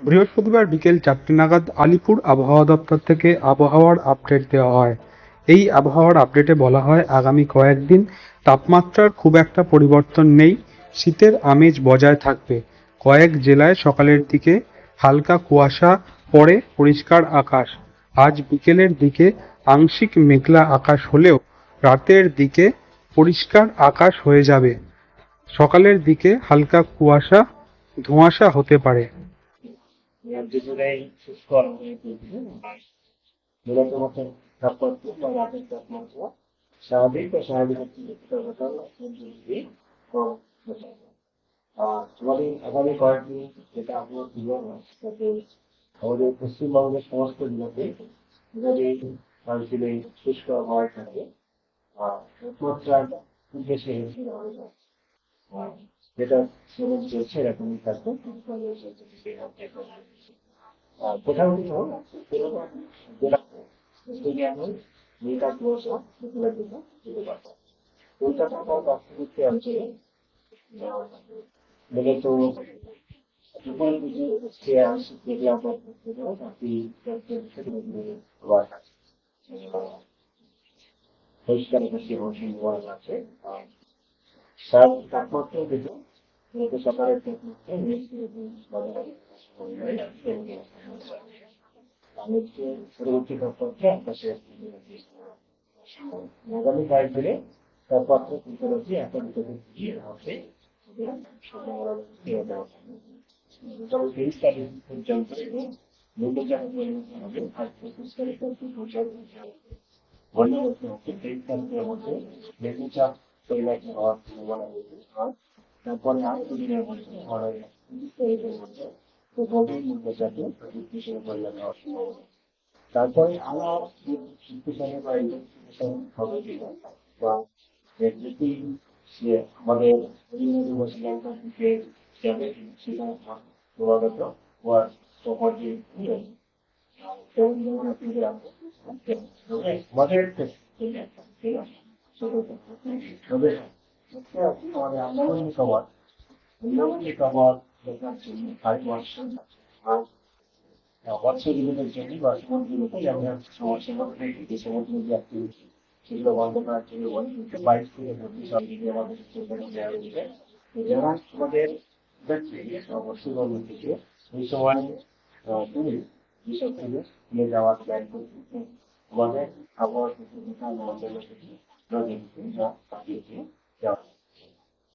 বৃহস্পতিবার বিকেল 4টে নাগাদ আলিপুর আবহাওয়া দপ্তর থেকে আবহাওয়ার আপডেট দেওয়া হয়। এই আবহাওয়ার আপডেটে বলা হয় আগামী কয়েকদিন তাপমাত্রার খুব একটা পরিবর্তন নেই, শীতের আমেজ বজায় থাকবে। কয়েক জেলায় সকালের দিকে হালকা কুয়াশা পড়ে পরিষ্কার আকাশ। আজ বিকেলের দিকে আংশিক মেঘলা আকাশ হলেও রাতের দিকে পরিষ্কার আকাশ হয়ে যাবে। সকালের দিকে হালকা কুয়াশা ধোঁয়াশা হতে পারে। রাজ্য জুড়ে শুষ্ক আবহাওয়া চলছে। মূলত মতো তাপমাত্রা বা রাতের তাপমাত্রা স্বাভাবিক বা স্বাভাবিক আমাদের আগামী কয়েকদিন যেটা আপনার পূর্বাভাস তাতে আমাদের পশ্চিমবঙ্গের সমস্ত জেলাতে যদি অঞ্চলে শুষ্ক আবহাওয়া থাকে তাপমাত্রা খুব বেশি যেটা সেরকম চলছে এরকমই থাকবে। কোথাও কোথাও মেয়েটা কুয়াশা কলকাতা বা পার্শ্ববর্তী অঞ্চলে মূলত দুপুরের দিকে মেঘলা পরিষ্কার বৃষ্টি হওয়ার সম্ভাবনা আছে। সার তাপমাত্রা কিন্তু সকালের পরবর্তী তাপমাত্রা আকাশে আগামী কয়েকদিনে তাপমাত্রা পূর্ববর্তী এখন হবে। তবে 23 তারিখ পর্যন্ত নিম্নচাপের পরিবর্তন হবে আর 25 তারিখ পর্যন্ত তারিখের মধ্যে নিম্নচাপ তৈরি হওয়ার সম্ভাবনা রয়েছে। তারপরে আর দুদিনের মধ্যে নিম্নচাপে হিসেবে পরিণত হওয়ার সম্ভাবনা। তারপরে আবার শক্তিশালী বা হবে কিনা বা যদি সে আমাদের শ্রীলঙ্কার দিকে যাবে সেটা ক্রমাগত হওয়ার পর্যায়ে আমাদের তবে আমাদের আন্দোলন সবার খাবার মৎস্যজীবীদের জন্য বা সমুদ্রগুলোতেই আমরা সমস্যা যে সমুদ্র যে অ্যাক্টিভিটি সেগুলো বন্ধ করার জন্য 22 থেকে 25 আমাদের দেওয়া হয়েছে। যারা আমাদের পশ্চিমবঙ্গ থেকে এই সময় তুমি কৃষক থেকে নিয়ে যাওয়ার প্ল্যান করতে আমাদের আবহাওয়া মন্ডল থেকে পাঠিয়েছে যাওয়া